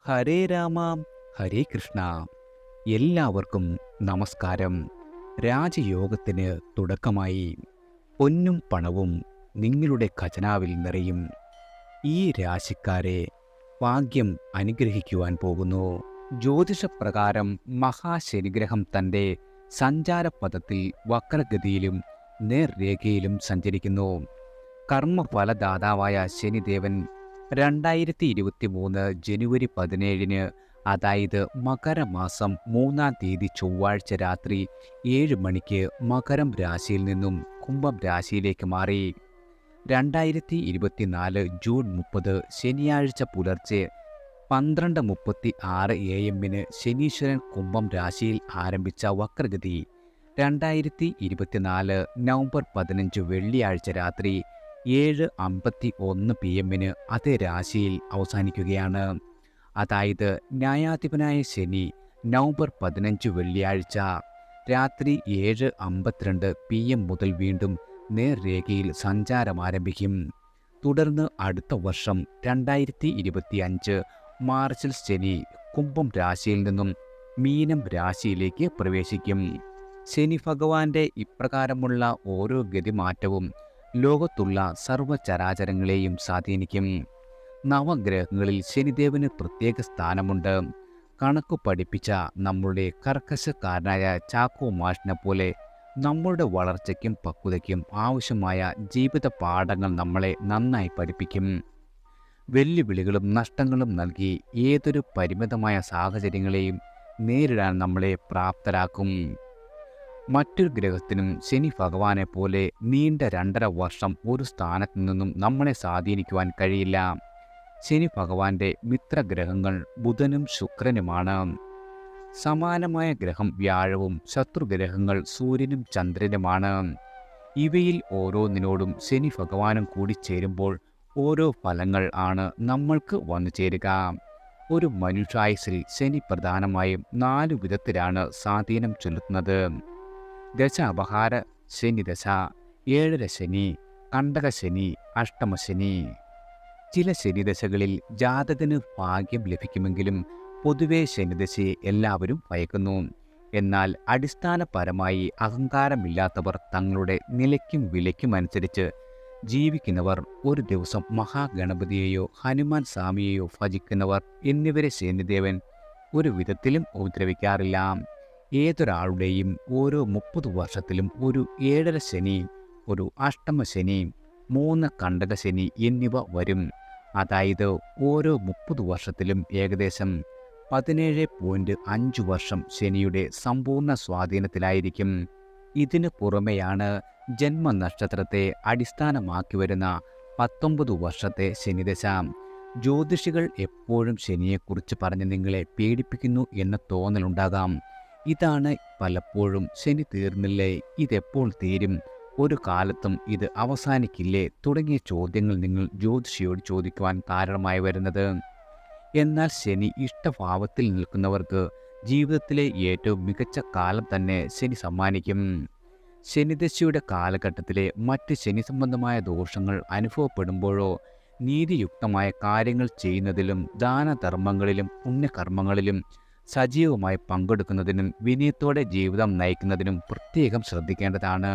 ഹരേ രാമ ഹരേ കൃഷ്ണ. എല്ലാവർക്കും നമസ്കാരം. രാജയോഗത്തിന് തുടക്കമായി. പൊന്നും പണവും നിങ്ങളുടെ ഖജനാവിൽ നിറയും. ഈ രാശിക്കാരെ ഭാഗ്യം അനുഗ്രഹിക്കുവാൻ പോകുന്നു. ജ്യോതിഷപ്രകാരം മഹാശനിഗ്രഹം തൻ്റെ സഞ്ചാരപഥത്തിൽ വക്രഗതിയിലും നേർരേഖയിലും സഞ്ചരിക്കുന്നു. കർമ്മഫലദാതാവായ ശനിദേവൻ 2023 ജനുവരി 17 അതായത് മകരമാസം 3-ാം തീയതി ചൊവ്വാഴ്ച രാത്രി 7 മണിക്ക് മകരം രാശിയിൽ നിന്നും കുംഭം രാശിയിലേക്ക് മാറി. 2024 ജൂൺ 30 ശനിയാഴ്ച പുലർച്ചെ 12:36 AM ശനീശ്വരൻ കുംഭം രാശിയിൽ ആരംഭിച്ച വക്രഗതി 2024 നവംബർ 15 വെള്ളിയാഴ്ച രാത്രി 7:51 PM അതേ രാശിയിൽ അവസാനിക്കുകയാണ്. അതായത് ന്യായാധിപനായ ശനി നവംബർ 15 വെള്ളിയാഴ്ച രാത്രി 7:52 PM മുതൽ വീണ്ടും നേർരേഖയിൽ സഞ്ചാരം ആരംഭിക്കും. തുടർന്ന് അടുത്ത വർഷം 2025 മാർച്ചിൽ ശനി കുംഭം രാശിയിൽ നിന്നും മീനം രാശിയിലേക്ക് പ്രവേശിക്കും. ശനി ഭഗവാന്റെ ഇപ്രകാരമുള്ള ഓരോ ഗതിമാറ്റവും ലോകത്തുള്ള സർവ്വചരാചരങ്ങളെയും സ്വാധീനിക്കും. നവഗ്രഹങ്ങളിൽ ശനിദേവന് പ്രത്യേക സ്ഥാനമുണ്ട്. കണക്ക് പഠിപ്പിച്ച നമ്മളുടെ കർക്കശക്കാരനായ ചാക്കോ മാഷിനെ പോലെ നമ്മളുടെ വളർച്ചയ്ക്കും പക്വതയ്ക്കും ആവശ്യമായ ജീവിത പാഠങ്ങൾ നമ്മളെ നന്നായി പഠിപ്പിക്കും. വെല്ലുവിളികളും നഷ്ടങ്ങളും നൽകി ഏതൊരു പരിമിതമായ സാഹചര്യങ്ങളെയും നേരിടാൻ നമ്മളെ പ്രാപ്തരാക്കും. മറ്റൊരു ഗ്രഹത്തിനും ശനി ഭഗവാനെ പോലെ നീണ്ട 2.5 വർഷം ഒരു സ്ഥാനത്തു നിന്നും നമ്മളെ സ്വാധീനിക്കുവാൻ കഴിയില്ല. ശനി ഭഗവാന്റെ മിത്രഗ്രഹങ്ങൾ ബുധനും ശുക്രനുമാണ്. സമാനമായ ഗ്രഹം വ്യാഴവും ശത്രുഗ്രഹങ്ങൾ സൂര്യനും ചന്ദ്രനുമാണ്. ഇവയിൽ ഓരോന്നിനോടും ശനി ഭഗവാനും കൂടി ചേരുമ്പോൾ ഓരോ ഫലങ്ങൾ ആണ് നമ്മൾക്ക് വന്നു ചേരുക. ഒരു മനുഷ്യായുസ്സിൽ ശനി പ്രധാനമായും 4 വിധത്തിലാണ് സ്വാധീനം ചെലുത്തുന്നത്. ദശ അപഹാര ശനി ദശ, 7ര ശനി, കണ്ടകശനി, അഷ്ടമശനി. ചില ശനിദശകളിൽ ജാതകന് ഭാഗ്യം ലഭിക്കുമെങ്കിലും പൊതുവെ ശനിദശയെ എല്ലാവരും ഭയക്കുന്നു. എന്നാൽ അടിസ്ഥാനപരമായി അഹങ്കാരമില്ലാത്തവർ തങ്ങളുടെ നിലയ്ക്കും വിലയ്ക്കും അനുസരിച്ച് ജീവിക്കുന്നവർ, ഒരു ദിവസം മഹാഗണപതിയെയോ ഹനുമാൻ സ്വാമിയെയോ ഭജിക്കുന്നവർ എന്നിവരെ ശനിദേവൻ ഒരു വിധത്തിലും ഉപദ്രവിക്കാറില്ല. ഏതൊരാളുടെയും ഓരോ 30 വർഷത്തിലും ഒരു 7ര ശനി, ഒരു അഷ്ടമശനി, 3 കണ്ടകശനി എന്നിവ വരും. അതായത് ഓരോ 30 വർഷത്തിലും ഏകദേശം 17.5 വർഷം ശനിയുടെ സമ്പൂർണ്ണ സ്വാധീനത്തിലായിരിക്കും. ഇതിനു പുറമെയാണ് ജന്മനക്ഷത്രത്തെ അടിസ്ഥാനമാക്കി വരുന്ന 19 വർഷത്തെ ശനിദശ. ജ്യോതിഷികൾ എപ്പോഴും ശനിയെക്കുറിച്ച് പറഞ്ഞ് നിങ്ങളെ പേടിപ്പിക്കുന്നു എന്ന തോന്നലുണ്ടാകാം. ഇതാണ് പലപ്പോഴും ശനി തീർന്നില്ലേ, ഇതെപ്പോൾ തീരും, ഒരു കാലത്തും ഇത് അവസാനിക്കില്ലേ തുടങ്ങിയ ചോദ്യങ്ങൾ നിങ്ങൾ ജ്യോതിഷിയോട് ചോദിക്കുവാൻ കാരണമായി വരുന്നത്. എന്നാൽ ശനി ഇഷ്ടഭാവത്തിൽ നിൽക്കുന്നവർക്ക് ജീവിതത്തിലെ ഏറ്റവും മികച്ച കാലം തന്നെ ശനി സമ്മാനിക്കും. ശനിദശയുടെ കാലഘട്ടത്തിലെ മറ്റ് ശനി സംബന്ധമായ ദോഷങ്ങൾ അനുഭവപ്പെടുമ്പോഴോ നീതിയുക്തമായ കാര്യങ്ങൾ ചെയ്യുന്നതിലും ദാനധർമ്മങ്ങളിലും പുണ്യകർമ്മങ്ങളിലും സജീവമായി പങ്കെടുക്കുന്നതിനും വിനയത്തോടെ ജീവിതം നയിക്കുന്നതിനും പ്രത്യേകം ശ്രദ്ധിക്കേണ്ടതാണ്.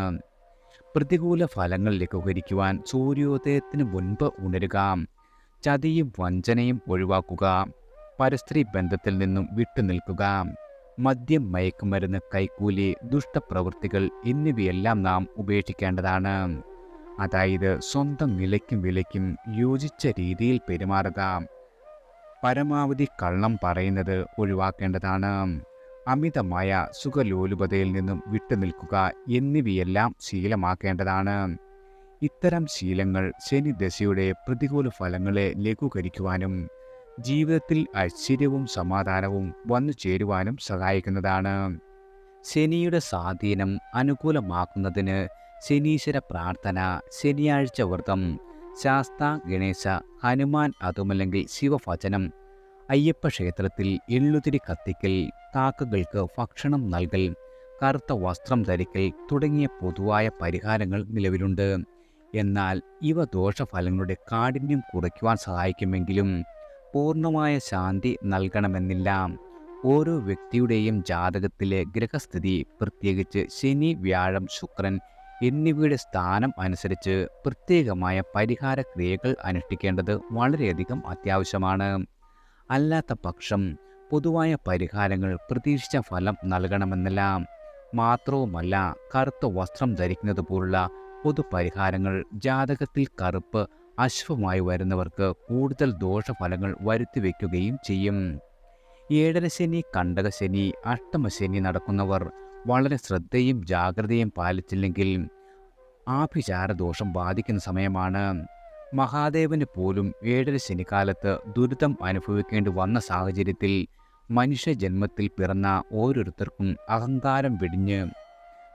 പ്രതികൂല ഫലങ്ങൾ ലഘൂകരിക്കുവാൻ സൂര്യോദയത്തിന് മുൻപ് ഉണരുക, ചതിയും വഞ്ചനയും ഒഴിവാക്കുക, പരസ്ത്രീ ബന്ധത്തിൽ നിന്നും വിട്ടുനിൽക്കുക, മദ്യം, മയക്കുമരുന്ന്, കൈക്കൂലി, ദുഷ്ടപ്രവൃത്തികൾ എന്നിവയെല്ലാം നാം ഉപേക്ഷിക്കേണ്ടതാണ്. അതായത് സ്വന്തം നിലയ്ക്കും വിലയ്ക്കും യോജിച്ച രീതിയിൽ പെരുമാറുക. പരമാവധി കള്ളം പറയുന്നത് ഒഴിവാക്കേണ്ടതാണ്. അമിതമായ സുഖലോലുപതയിൽ നിന്നും വിട്ടുനിൽക്കുക എന്നിവയെല്ലാം ശീലമാക്കേണ്ടതാണ്. ഇത്തരം ശീലങ്ങൾ ശനിദശയുടെ പ്രതികൂല ഫലങ്ങളെ ലഘൂകരിക്കുവാനും ജീവിതത്തിൽ ഐശ്വര്യവും സമാധാനവും വന്നു ചേരുവാനും സഹായിക്കുന്നതാണ്. ശനിയുടെ സ്വാധീനം അനുകൂലമാക്കുന്നതിന് ശനീശ്വര പ്രാർത്ഥന, ശനിയാഴ്ച വ്രതം, ശാസ്ത, ഗണേശ, ഹനുമാൻ അതുമല്ലെങ്കിൽ ശിവഭജനം, അയ്യപ്പ ക്ഷേത്രത്തിൽ എള്ളുതിരി കത്തിക്കൽ, കാക്കകൾക്ക് ഭക്ഷണം നൽകൽ, കറുത്ത വസ്ത്രം ധരിക്കൽ തുടങ്ങിയ പൊതുവായ പരിഹാരങ്ങൾ നിലവിലുണ്ട്. എന്നാൽ ഇവ ദോഷഫലങ്ങളുടെ കാഠിന്യം കുറയ്ക്കുവാൻ സഹായിക്കുമെങ്കിലും പൂർണ്ണമായ ശാന്തി നൽകണമെന്നില്ല. ഓരോ വ്യക്തിയുടെയും ജാതകത്തിലെ ഗ്രഹസ്ഥിതി, പ്രത്യേകിച്ച് ശനി, വ്യാഴം, ശുക്രൻ എന്നിവയുടെ സ്ഥാനം അനുസരിച്ച് പ്രത്യേകമായ പരിഹാര ക്രിയകൾ അനുഷ്ഠിക്കേണ്ടത് വളരെയധികം അത്യാവശ്യമാണ്. അല്ലാത്ത പക്ഷം പൊതുവായ പരിഹാരങ്ങൾ പ്രതീക്ഷിച്ച ഫലം നൽകണമെന്നില്ല. മാത്രവുമല്ല, കറുത്ത വസ്ത്രം ധരിക്കുന്നത് പോലുള്ള പൊതുപരിഹാരങ്ങൾ ജാതകത്തിൽ കറുപ്പ് അശുഭമായി വരുന്നവർക്ക് കൂടുതൽ ദോഷഫലങ്ങൾ വരുത്തിവെക്കുകയും ചെയ്യും. ഏഴരശനി, കണ്ടകശനി, അഷ്ടമശനി നടക്കുന്നവർ വളരെ ശ്രദ്ധയും ജാഗ്രതയും പാലിച്ചില്ലെങ്കിൽ ആഭിചാരദോഷം ബാധിക്കുന്ന സമയമാണ്. മഹാദേവന് പോലും ഏഴരശനിക്കാലത്ത് ദുരിതം അനുഭവിക്കേണ്ടി വന്ന സാഹചര്യത്തിൽ മനുഷ്യജന്മത്തിൽ പിറന്ന ഓരോരുത്തർക്കും അഹങ്കാരം വെടിഞ്ഞ്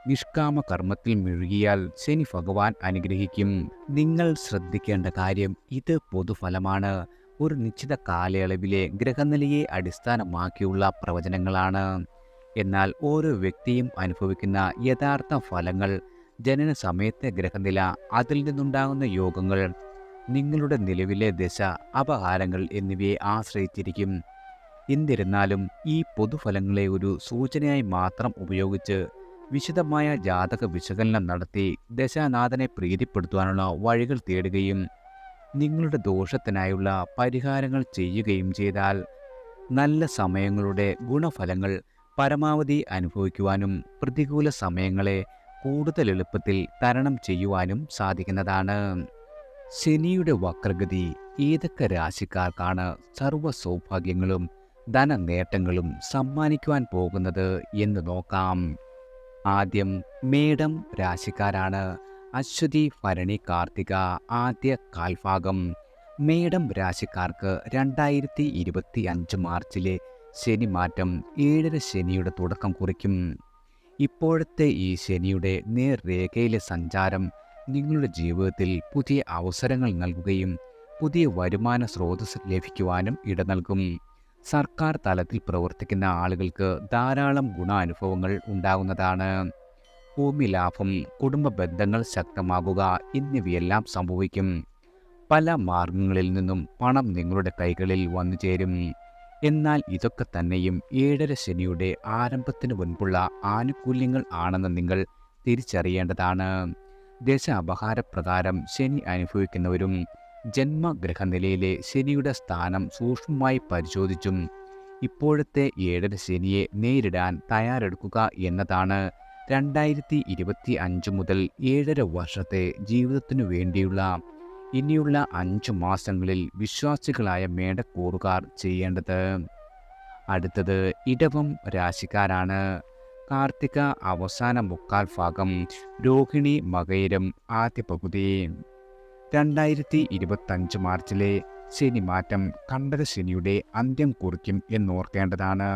നിഷ്കാമ കർമ്മത്തിൽ മുഴുകിയാൽ ശനി ഭഗവാൻ അനുഗ്രഹിക്കും. നിങ്ങൾ ശ്രദ്ധിക്കേണ്ട കാര്യം ഇത് പൊതുഫലമാണ്. ഒരു നിശ്ചിത കാലയളവിലെ ഗ്രഹനിലയെ അടിസ്ഥാനമാക്കിയുള്ള പ്രവചനങ്ങളാണ്. എന്നാൽ ഓരോ വ്യക്തിയും അനുഭവിക്കുന്ന യഥാർത്ഥ ഫലങ്ങൾ ജനന സമയത്തെ ഗ്രഹനില, അതിൽ നിന്നുണ്ടാകുന്ന യോഗങ്ങൾ, നിങ്ങളുടെ നിലവിലെ ദശ, അപഹാരങ്ങൾ എന്നിവയെ ആശ്രയിച്ചിരിക്കും. എന്നിരുന്നാലും ഈ പൊതുഫലങ്ങളെ ഒരു സൂചനയായി മാത്രം ഉപയോഗിച്ച് വിശദമായ ജാതക വിശകലനം നടത്തി ദശാനാഥനെ പ്രീതിപ്പെടുത്തുവാനുള്ള വഴികൾ തേടുകയും നിങ്ങളുടെ ദോഷത്തിനായുള്ള പരിഹാരങ്ങൾ ചെയ്യുകയും ചെയ്താൽ നല്ല സമയങ്ങളുടെ ഗുണഫലങ്ങൾ പരമാവധി അനുഭവിക്കുവാനും പ്രതികൂല സമയങ്ങളെ കൂടുതൽ എളുപ്പത്തിൽ തരണം ചെയ്യുവാനും സാധിക്കുന്നതാണ്. ശനിയുടെ വക്രഗതി ഏതൊക്കെ രാശിക്കാർക്കാണ് സർവ്വ സൗഭാഗ്യങ്ങളും ധനനേട്ടങ്ങളും സമ്മാനിക്കുവാൻ പോകുന്നത് എന്ന് നോക്കാം. ആദ്യം മേടം രാശിക്കാരാണ്. അശ്വതി, ഭരണി, കാർത്തിക ആദ്യ കാൽഭാഗം. മേടം രാശിക്കാർക്ക് 2025 മാർച്ചിലെ ശനിമാറ്റം ഏഴര ശനിയുടെ തുടക്കം കുറിക്കും. ഇപ്പോഴത്തെ ഈ ശനിയുടെ നേർരേഖയിലെ സഞ്ചാരം നിങ്ങളുടെ ജീവിതത്തിൽ പുതിയ അവസരങ്ങൾ നൽകുകയും പുതിയ വരുമാന സ്രോതസ് ലഭിക്കുവാനും ഇട നൽകും. സർക്കാർ തലത്തിൽ പ്രവർത്തിക്കുന്ന ആളുകൾക്ക് ധാരാളം ഗുണാനുഭവങ്ങൾ ഉണ്ടാകുന്നതാണ്. ഭൂമി ലാഭം, കുടുംബ ബന്ധങ്ങൾ ശക്തമാകുക എന്നിവയെല്ലാം സംഭവിക്കും. പല മാർഗങ്ങളിൽ നിന്നും പണം നിങ്ങളുടെ കൈകളിൽ വന്നു ചേരും. എന്നാൽ ഇതൊക്കെ തന്നെയും ഏഴര ശനിയുടെ ആരംഭത്തിന് മുൻപുള്ള ആനുകൂല്യങ്ങൾ ആണെന്ന് നിങ്ങൾ തിരിച്ചറിയേണ്ടതാണ്. ദശ അപഹാരപ്രകാരം ശനി അനുഭവിക്കുന്നവരും ജന്മഗ്രഹനിലയിലെ ശനിയുടെ സ്ഥാനം സൂക്ഷ്മമായി പരിശോധിച്ചും ഇപ്പോഴത്തെ ഏഴര ശനിയെ നേരിടാൻ തയ്യാറെടുക്കുക എന്നതാണ് 2025 മുതൽ 7.5 വർഷത്തെ ജീവിതത്തിനു വേണ്ടിയുള്ള ഇനിയുള്ള 5 മാസങ്ങളിൽ വിശ്വാസികളായ മേടക്കൂറുകാർ ചെയ്യേണ്ടത്. അടുത്തത് ഇടവം രാശിക്കാരാണ്. കാർത്തിക അവസാന മുക്കാൽ ഭാഗം, രോഹിണി, മകയിരം ആദ്യ പകുതി. 2025 മാർച്ചിലെ ശനിമാറ്റം കണ്ടകശനിയുടെ അന്ത്യം കുറിക്കും എന്നോർക്കേണ്ടതാണ്.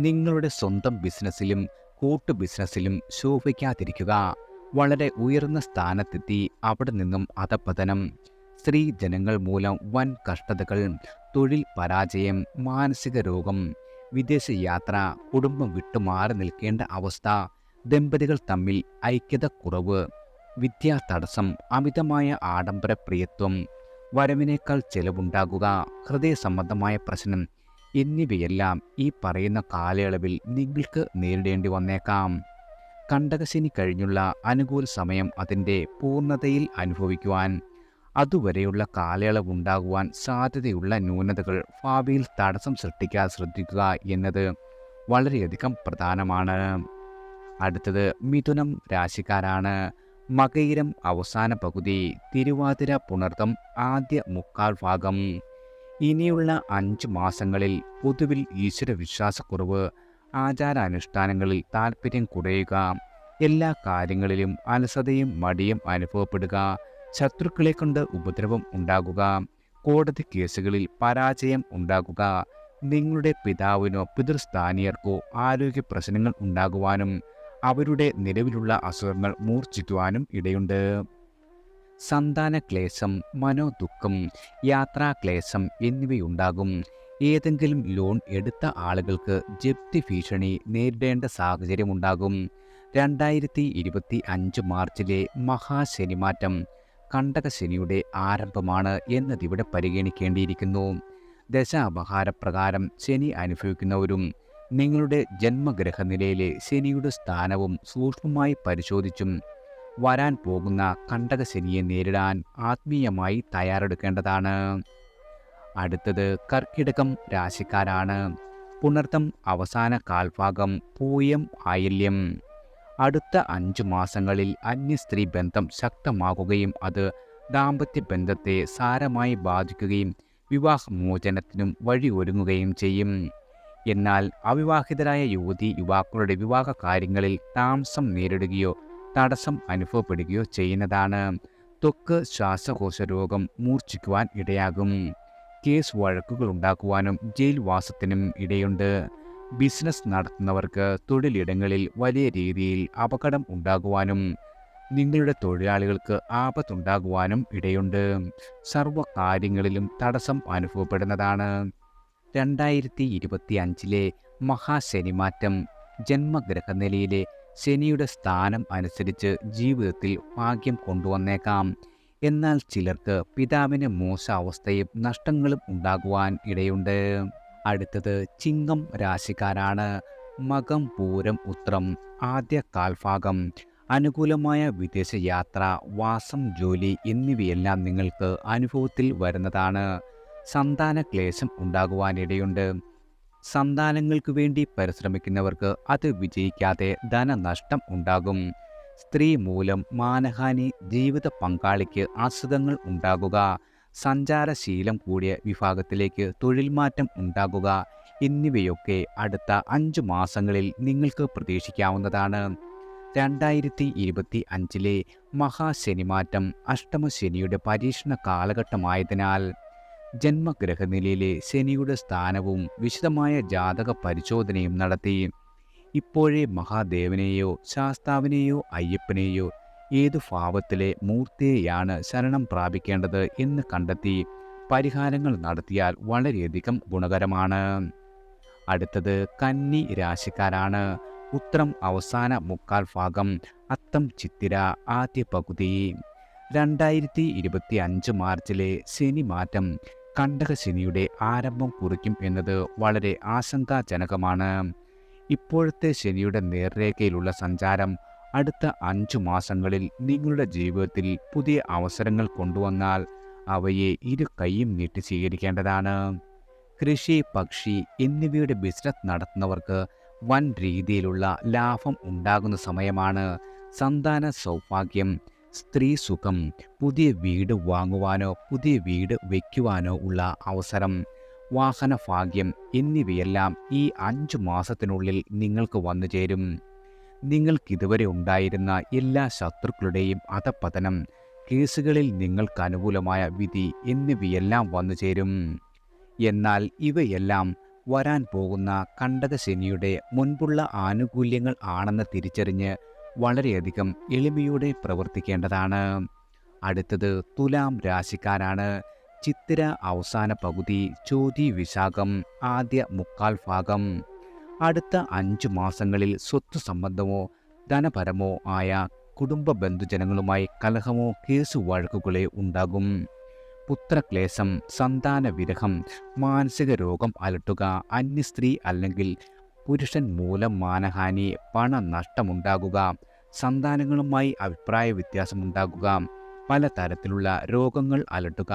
നിങ്ങളുടെ സ്വന്തം ബിസിനസ്സിലും കൂട്ടു ബിസിനസ്സിലും ശോഭിക്കാതിരിക്കുക. വളരെ ഉയർന്ന സ്ഥാനത്തെത്തി അവിടെ നിന്നും അധപതനം, സ്ത്രീ ജനങ്ങൾ മൂലം വൻ കഷ്ടതകൾ, തൊഴിൽ പരാജയം, മാനസിക രോഗം, വിദേശ യാത്ര, കുടുംബം വിട്ടുമാറി നിൽക്കേണ്ട അവസ്ഥ, ദമ്പതികൾ തമ്മിൽ ഐക്യത കുറവ്, വിദ്യാ തടസ്സം, അമിതമായ ആഡംബര പ്രിയത്വം, വരവിനേക്കാൾ ചെലവുണ്ടാകുക, ഹൃദയ സംബന്ധമായ പ്രശ്നം എന്നിവയെല്ലാം ഈ പറയുന്ന കാലയളവിൽ നിങ്ങൾക്ക് നേരിടേണ്ടി വന്നേക്കാം. കണ്ടകശനി കഴിഞ്ഞുള്ള അനുകൂല സമയം അതിൻ്റെ പൂർണ്ണതയിൽ അനുഭവിക്കുവാൻ അതുവരെയുള്ള കാലയളവുണ്ടാകുവാൻ സാധ്യതയുള്ള ന്യൂനതകൾ ഭാവിയിൽ തടസ്സം സൃഷ്ടിക്കാതെ ശ്രദ്ധിക്കുക എന്നത് വളരെയധികം പ്രധാനമാണ്. അടുത്തത് മിഥുനം രാശിക്കാരാണ്. മകയിരം അവസാന പകുതി, തിരുവാതിര, പുണർതം ആദ്യ മുക്കാൽ ഭാഗം. ഇനിയുള്ള 5 മാസങ്ങളിൽ പൊതുവിൽ ഈശ്വരവിശ്വാസക്കുറവ്, ആചാരാനുഷ്ഠാനങ്ങളിൽ താൽപ്പര്യം കുറയുക, എല്ലാ കാര്യങ്ങളിലും അലസതയും മടിയും അനുഭവപ്പെടുക, ശത്രുക്കളെ കൊണ്ട് ഉപദ്രവം ഉണ്ടാകുക, കോടതി കേസുകളിൽ പരാജയം ഉണ്ടാകുക, നിങ്ങളുടെ പിതാവിനോ പിതൃസ്ഥാനീയർക്കോ ആരോഗ്യ പ്രശ്നങ്ങൾ ഉണ്ടാകുവാനും അവരുടെ നിലവിലുള്ള അസുഖങ്ങൾ മൂർച്ഛിക്കുവാനും ഇടയുണ്ട്. സന്താനക്ലേശം, മനോദുഃഖം, യാത്രാക്ലേശം എന്നിവയുണ്ടാകും. ഏതെങ്കിലും ലോൺ എടുത്ത ആളുകൾക്ക് ജപ്തി ഭീഷണി നേരിടേണ്ട സാഹചര്യമുണ്ടാകും. 2025 മാർച്ചിലെ മഹാശനിമാറ്റം കണ്ടകശനിയുടെ ആരംഭമാണ് എന്നതിവിടെ പരിഗണിക്കേണ്ടിയിരിക്കുന്നു. ദശാപഹാരപ്രകാരം ശനി അനുഭവിക്കുന്നവരും നിങ്ങളുടെ ജന്മഗ്രഹനിലയിലെ ശനിയുടെ സ്ഥാനവും സൂക്ഷ്മമായി പരിശോധിച്ചും വരാൻ പോകുന്ന കണ്ടകശനിയെ നേരിടാൻ ആത്മീയമായി തയ്യാറെടുക്കേണ്ടതാണ്. അടുത്തത് കർക്കിടകം രാശിക്കാരാണ്. പുണർതം അവസാന കാൽഭാഗം, പൂയം, ആയില്യം. അടുത്ത 5 മാസങ്ങളിൽ അന്യസ്ത്രീ ബന്ധം ശക്തമാകുകയും അത് ദാമ്പത്യ ബന്ധത്തെ സാരമായി ബാധിക്കുകയും വിവാഹമോചനത്തിനും വഴിയൊരുങ്ങുകയും ചെയ്യും. എന്നാൽ അവിവാഹിതരായ യുവാക്കളുടെ വിവാഹ കാര്യങ്ങളിൽ താമസം നേരിടുകയോ തടസ്സം അനുഭവപ്പെടുകയോ ചെയ്യുന്നതാണ്. ത്വക്ക് ശ്വാസകോശ രോഗം മൂർച്ഛിക്കുവാൻ ഇടയാകും. കേസ് വഴക്കുകൾ ഉണ്ടാക്കുവാനും ജയിൽവാസത്തിനും ഇടയുണ്ട്. ബിസിനസ് നടത്തുന്നവർക്ക് തൊഴിലിടങ്ങളിൽ വലിയ രീതിയിൽ അപകടം ഉണ്ടാകുവാനും നിങ്ങളുടെ തൊഴിലാളികൾക്ക് ആപത്തുണ്ടാകുവാനും ഇടയുണ്ട്. സർവ്വകാര്യങ്ങളിലും തടസ്സം അനുഭവപ്പെടുന്നതാണ്. 2025 മഹാശനിമാറ്റം ജന്മഗ്രഹനിലയിലെ ശനിയുടെ സ്ഥാനം അനുസരിച്ച് ജീവിതത്തിൽ ഭാഗ്യം കൊണ്ടുവന്നേക്കാം. എന്നാൽ ചിലർക്ക് പിതാവിന് മോശാവസ്ഥയും നഷ്ടങ്ങളും ഉണ്ടാകുവാൻ ഇടയുണ്ട്. അടുത്തത് ചിങ്ങം രാശിക്കാരാണ്. മകം, പൂരം, ഉത്രം ആദ്യ കാൽഭാഗം. അനുകൂലമായ വിദേശയാത്ര, വാസം, ജോലി എന്നിവയെല്ലാം നിങ്ങൾക്ക് അനുഭവത്തിൽ വരുന്നതാണ്. സന്താന ക്ലേശം ഉണ്ടാകുവാനിടയുണ്ട്. സന്താനങ്ങൾക്ക് വേണ്ടി പരിശ്രമിക്കുന്നവർക്ക് അത് വിജയിക്കാതെ ധനനഷ്ടം ഉണ്ടാകും. സ്ത്രീ മൂലം മാനഹാനി, ജീവിത പങ്കാളിക്ക് അസുഖങ്ങൾ ഉണ്ടാകുക, സഞ്ചാരശീലം കൂടിയ വിഭാഗത്തിലേക്ക് തൊഴിൽ മാറ്റം ഉണ്ടാകുക എന്നിവയൊക്കെ അടുത്ത 5 മാസങ്ങളിൽ നിങ്ങൾക്ക് പ്രതീക്ഷിക്കാവുന്നതാണ്. 2025 മഹാശനിമാറ്റം അഷ്ടമശനിയുടെ പരീക്ഷണ കാലഘട്ടമായതിനാൽ ജന്മഗ്രഹനിലയിലെ ശനിയുടെ സ്ഥാനവും വിശദമായ ജാതക പരിശോധനയും നടത്തി ഇപ്പോഴേ മഹാദേവനെയോ ശാസ്താവിനെയോ അയ്യപ്പനെയോ ഏതു ഭാവത്തിലെ മൂർത്തിയെയാണ് ശരണം പ്രാപിക്കേണ്ടത് എന്ന് കണ്ടെത്തി പരിഹാരങ്ങൾ നടത്തിയാൽ വളരെയധികം ഗുണകരമാണ്. അടുത്തത് കന്നി രാശിക്കാരാണ്. ഉത്രം അവസാന മുക്കാൽ ഭാഗം, അത്തം ചിത്തിര ആദ്യ പകുതി. 2025 മാർച്ചിലെ ശനി മാറ്റം കണ്ടകശനിയുടെ ആരംഭം കുറിക്കും എന്നത് വളരെ ആശങ്കാജനകമാണ്. ഇപ്പോഴത്തെ ശനിയുടെ നേർരേഖയിലുള്ള സഞ്ചാരം അടുത്ത 5 മാസങ്ങളിൽ നിങ്ങളുടെ ജീവിതത്തിൽ പുതിയ അവസരങ്ങൾ കൊണ്ടുവന്നാൽ അവയെ ഇരു കൈയും നീട്ടി സ്വീകരിക്കേണ്ടതാണ്. കൃഷി, പക്ഷി എന്നിവയുടെ ബിസിനസ് നടത്തുന്നവർക്ക് വൻ രീതിയിലുള്ള ലാഭം ഉണ്ടാകുന്ന സമയമാണ്. സന്താന സൗഭാഗ്യം, സ്ത്രീ സുഖം, പുതിയ വീട് വാങ്ങുവാനോ പുതിയ വീട് വയ്ക്കുവാനോ ഉള്ള അവസരം, വാഹന ഭാഗ്യം എന്നിവയെല്ലാം ഈ 5 മാസത്തിനുള്ളിൽ നിങ്ങൾക്ക് വന്നു ചേരും. നിങ്ങൾക്കിതുവരെ ഉണ്ടായിരുന്ന എല്ലാ ശത്രുക്കളുടെയും അധപതനം, കേസുകളിൽ നിങ്ങൾക്ക് അനുകൂലമായ വിധി എന്നിവയെല്ലാം വന്നു ചേരും. എന്നാൽ ഇവയെല്ലാം വരാൻ പോകുന്ന കണ്ടകശനിയുടെ മുൻപുള്ള ആനുകൂല്യങ്ങൾ ആണെന്ന് തിരിച്ചറിഞ്ഞ് വളരെയധികം എളിമയോടെ പ്രവർത്തിക്കേണ്ടതാണ്. അടുത്തത് തുലാം രാശിക്കാരാണ്. ചിത്തിര അവസാന പകുതി, ചോതി വിശാഖം ആദ്യ മുക്കാൽ ഭാഗം. അടുത്ത 5 മാസങ്ങളിൽ സ്വത്ത് സംബന്ധമോ ധനപരമോ ആയ കുടുംബ ബന്ധുജനങ്ങളുമായി കലഹമോ കേസു വഴക്കുകളോ ഉണ്ടാകും. പുത്രക്ലേശം, സന്താന വിരഹം, മാനസിക രോഗം അലട്ടുക, അന്യസ്ത്രീ അല്ലെങ്കിൽ പുരുഷൻ മൂലം മാനഹാനി, പണനഷ്ടമുണ്ടാകുക, സന്താനങ്ങളുമായി അഭിപ്രായ വ്യത്യാസമുണ്ടാകുക, പലതരത്തിലുള്ള രോഗങ്ങൾ അലട്ടുക,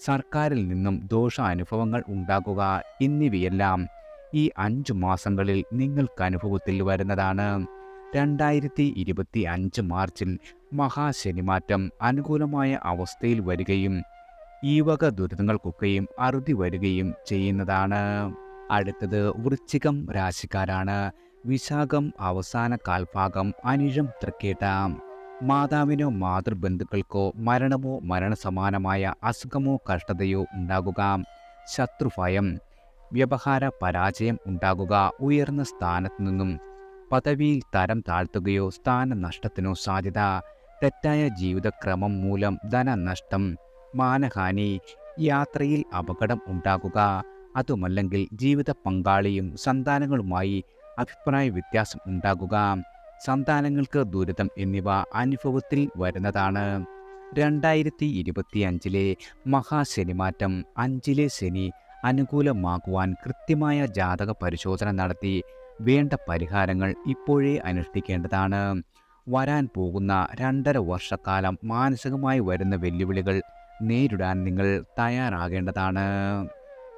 സർക്കാരിൽ നിന്നും ദോഷാനുഭവങ്ങൾ ഉണ്ടാകുക എന്നിവയെല്ലാം ഈ 5 മാസങ്ങളിൽ നിങ്ങൾക്ക് അനുഭവത്തിൽ വരുന്നതാണ്. 2025 മാർച്ചിൽ മഹാശനിമാറ്റം അനുകൂലമായ അവസ്ഥയിൽ വരികയും ഈ വക ദുരിതങ്ങൾക്കൊക്കെയും അറുതി വരികയും ചെയ്യുന്നതാണ്. അടുത്തത് വൃശ്ചികം രാശിക്കാരാണ്. വിശാഖം അവസാന കാൽഭാഗം, അനിഴം തൃക്കേട്ട. മാതാവിനോ മാതൃബന്ധുക്കൾക്കോ മരണമോ മരണസമാനമായ അസുഖമോ കഷ്ടതയോ ഉണ്ടാകുക, ശത്രുഭയം, വ്യവഹാര പരാജയം ഉണ്ടാകുക, ഉയർന്ന സ്ഥാനത്തു നിന്നും പദവിയിൽ തരം താഴ്ത്തുകയോ സ്ഥാനനഷ്ടത്തിനോ സാധ്യത, തെറ്റായ ജീവിതക്രമം മൂലം ധനനഷ്ടം, മാനഹാനി, യാത്രയിൽ അപകടം ഉണ്ടാകുക, അതുമല്ലെങ്കിൽ ജീവിത പങ്കാളിയും സന്താനങ്ങളുമായി അഭിപ്രായ വ്യത്യാസം ഉണ്ടാകുക, സന്താനങ്ങൾക്ക് ദുരിതം എന്നിവ അനുഭവത്തിൽ വരുന്നതാണ്. 2025 മഹാശനിമാറ്റം 5ലെ ശനി അനുകൂലമാക്കുവാൻ കൃത്യമായ ജാതക പരിശോധന നടത്തി വേണ്ട പരിഹാരങ്ങൾ ഇപ്പോഴേ അനുഷ്ഠിക്കേണ്ടതാണ്. വരാൻ പോകുന്ന 2.5 വർഷക്കാലം മാനസികമായി വരുന്ന വെല്ലുവിളികൾ നേരിടാൻ നിങ്ങൾ തയ്യാറാകേണ്ടതാണ്.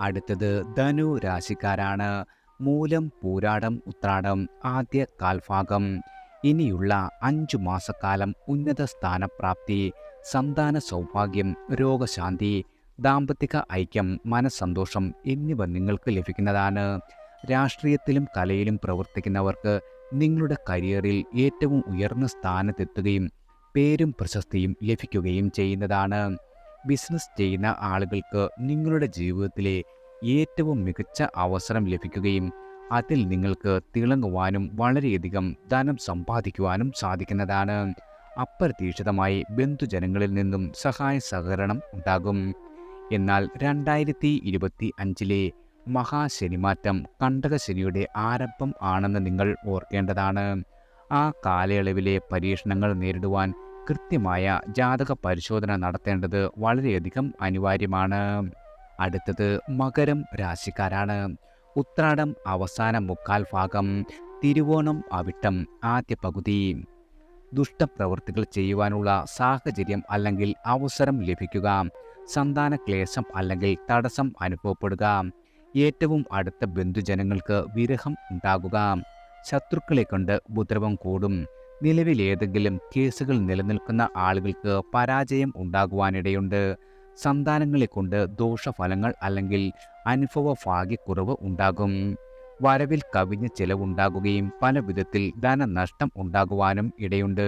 അടുത്തത് ധനു രാശിക്കാരാണ്. മൂലം, പൂരാടം, ഉത്രാടം ആദ്യ കാൽഭാഗം. ഇനിയുള്ള 5 മാസക്കാലം ഉന്നത സ്ഥാനപ്രാപ്തി, സന്താന സൗഭാഗ്യം, രോഗശാന്തി, ദാമ്പത്തിക ഐക്യം, മനസ്സന്തോഷം എന്നിവ നിങ്ങൾക്ക് ലഭിക്കുന്നതാണ്. രാഷ്ട്രീയത്തിലും കലയിലും പ്രവർത്തിക്കുന്നവർക്ക് നിങ്ങളുടെ കരിയറിൽ ഏറ്റവും ഉയർന്ന സ്ഥാനത്തെത്തുകയും പേരും പ്രശസ്തിയും ലഭിക്കുകയും ചെയ്യുന്നതാണ്. ബിസിനസ് ചെയ്യുന്ന ആളുകൾക്ക് നിങ്ങളുടെ ജീവിതത്തിലെ ഏറ്റവും മികച്ച അവസരം ലഭിക്കുകയും അതിൽ നിങ്ങൾക്ക് തിളങ്ങുവാനും വളരെയധികം ധനം സമ്പാദിക്കുവാനും സാധിക്കുന്നതാണ്. അപ്രതീക്ഷിതമായി ബന്ധുജനങ്ങളിൽ നിന്നും സഹായ സഹകരണം ഉണ്ടാകും. എന്നാൽ 2025 മഹാശനിമാറ്റം കണ്ടകശനിയുടെ ആരംഭം ആണെന്ന് നിങ്ങൾ ഓർക്കേണ്ടതാണ്. ആ കാലയളവിലെ പരീക്ഷണങ്ങൾ നേരിടുവാൻ കൃത്യമായ ജാതക പരിശോധന നടത്തേണ്ടത് വളരെയധികം അനിവാര്യമാണ്. അടുത്തത് മകരം രാശിക്കാരാണ്. ഉത്രാടം അവസാന മുക്കാൽ ഭാഗം, തിരുവോണം അവിട്ടം ആദ്യ പകുതി. ദുഷ്ടപ്രവൃത്തികൾ ചെയ്യുവാനുള്ള സാഹചര്യം അല്ലെങ്കിൽ അവസരം ലഭിക്കുക, സന്താന ക്ലേശം അല്ലെങ്കിൽ തടസ്സം അനുഭവപ്പെടുക, ഏറ്റവും അടുത്ത ബന്ധുജനങ്ങൾക്ക് വിരഹം ഉണ്ടാകുക, ശത്രുക്കളെ കൊണ്ട് ഉപദ്രവം കൂടും. നിലവിൽ ഏതെങ്കിലും കേസുകൾ നിലനിൽക്കുന്ന ആളുകൾക്ക് പരാജയം ഉണ്ടാകുവാനിടയുണ്ട്. സന്താനങ്ങളെ കൊണ്ട് ദോഷഫലങ്ങൾ അല്ലെങ്കിൽ അനുഭവ ഭാഗ്യക്കുറവ് ഉണ്ടാകും. വരവിൽ കവിഞ്ഞ ചെലവുണ്ടാകുകയും പല വിധത്തിൽ ധനനഷ്ടം ഉണ്ടാകുവാനും ഇടയുണ്ട്.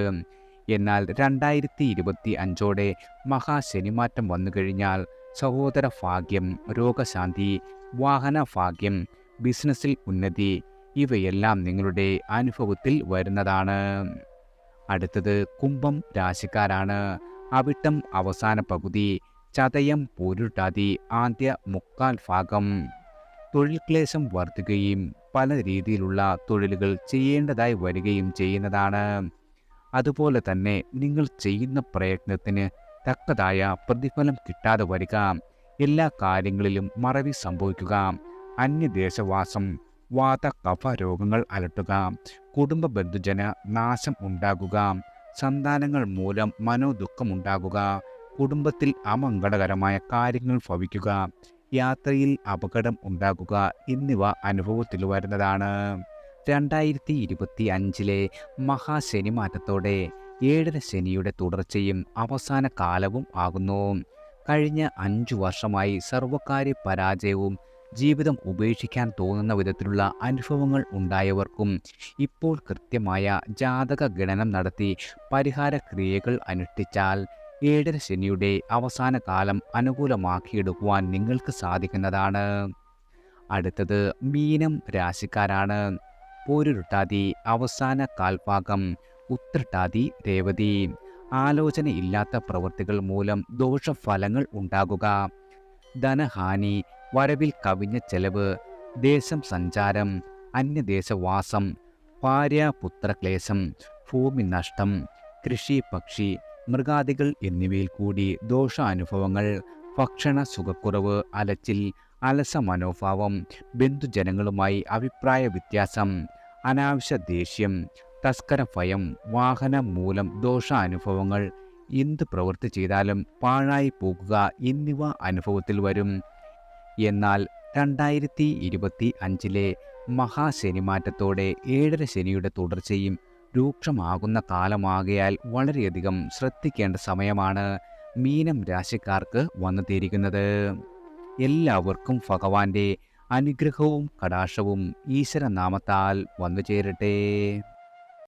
എന്നാൽ 2025 മഹാശനിമാറ്റം വന്നുകഴിഞ്ഞാൽ സഹോദര ഭാഗ്യം, രോഗശാന്തി, വാഹന ഭാഗ്യം, ബിസിനസ്സിൽ ഉന്നതി ഇവയെല്ലാം നിങ്ങളുടെ അനുഭവത്തിൽ വരുന്നതാണ്. അടുത്തത് കുംഭം രാശിക്കാരാണ്. അവിട്ടം അവസാന പകുതി, ചതയം പൂരുട്ടാതി ആദ്യ മുക്കാൽ ഭാഗം. തൊഴിൽ ക്ലേശം വർദ്ധിക്കുകയും പല രീതിയിലുള്ള തൊഴിലുകൾ ചെയ്യേണ്ടതായി വരികയും ചെയ്യുന്നതാണ്. അതുപോലെ തന്നെ നിങ്ങൾ ചെയ്യുന്ന പ്രയത്നത്തിന് തക്കതായ പ്രതിഫലം കിട്ടാതെ വരിക, എല്ലാ കാര്യങ്ങളിലും മറവി സംഭവിക്കുക, അന്യദേശവാസം, വാത കഫ രോഗങ്ങൾ അലട്ടുക, കുടുംബ ബന്ധുജന നാശം ഉണ്ടാകുക, സന്താനങ്ങൾ മൂലം മനോദുഃഖമുണ്ടാകുക, കുടുംബത്തിൽ അമംഗളകരമായ കാര്യങ്ങൾ ഭവിക്കുക, യാത്രയിൽ അപകടം ഉണ്ടാകുക എന്നിവ അനുഭവത്തിൽ വരുന്നതാണ്. 2025 മഹാശനിമാറ്റത്തോടെ 7ര ശനിയുടെ തുടർച്ചയും അവസാന കാലവും ആകുന്നു. കഴിഞ്ഞ 5 വർഷമായി സർവകാര്യ പരാജയവും ജീവിതം ഉപേക്ഷിക്കാൻ തോന്നുന്ന വിധത്തിലുള്ള അനുഭവങ്ങൾ ഉണ്ടായവർക്കും ഇപ്പോൾ കൃത്യമായ ജാതക ഗണനം നടത്തി പരിഹാര ക്രിയകൾ അനുഷ്ഠിച്ചാൽ 7ര ശനിയുടെ അവസാന കാലം അനുകൂലമാക്കിയെടുക്കുവാൻ നിങ്ങൾക്ക് സാധിക്കുന്നതാണ്. അടുത്തത് മീനം രാശിക്കാരാണ്. പോരുരുട്ടാതി അവസാന കാൽഭാഗം, ഉത്രട്ടാതി രേവതി. ആലോചനയില്ലാത്ത പ്രവൃത്തികൾ മൂലം ദോഷഫലങ്ങൾ ഉണ്ടാകുക, ധനഹാനി, വരവിൽ കവിഞ്ഞ ചെലവ്, ദേശം സഞ്ചാരം, അന്യദേശവാസം, ഭാര്യാപുത്രക്ലേശം, ഭൂമി നഷ്ടം, കൃഷി, പക്ഷി, മൃഗാദികൾ എന്നിവയിൽ കൂടി ദോഷാനുഭവങ്ങൾ, ഭക്ഷണ സുഖക്കുറവ്, അലച്ചിൽ, അലസ മനോഭാവം, ബന്ധുജനങ്ങളുമായി അഭിപ്രായ വ്യത്യാസം, അനാവശ്യ ദേഷ്യം, തസ്കര ഭയം, വാഹനം മൂലം ദോഷാനുഭവങ്ങൾ, എന്ത് പ്രവൃത്തി ചെയ്താലും പാഴായി പോകുക എന്നിവ അനുഭവത്തിൽ വരും. എന്നാൽ 2025 മഹാശനിമാറ്റത്തോടെ 7ര ശനിയുടെ തുടർച്ചയും രൂക്ഷമാകുന്ന കാലമാകയാൽ വളരെയധികം ശ്രദ്ധിക്കേണ്ട സമയമാണ് മീനം രാശിക്കാർക്ക് വന്നു തീരുന്നത്. എല്ലാവർക്കും ഭഗവാന്റെ അനുഗ്രഹവും കടാക്ഷവും ഈശ്വരനാമത്താൽ വന്നു ചേരട്ടെ.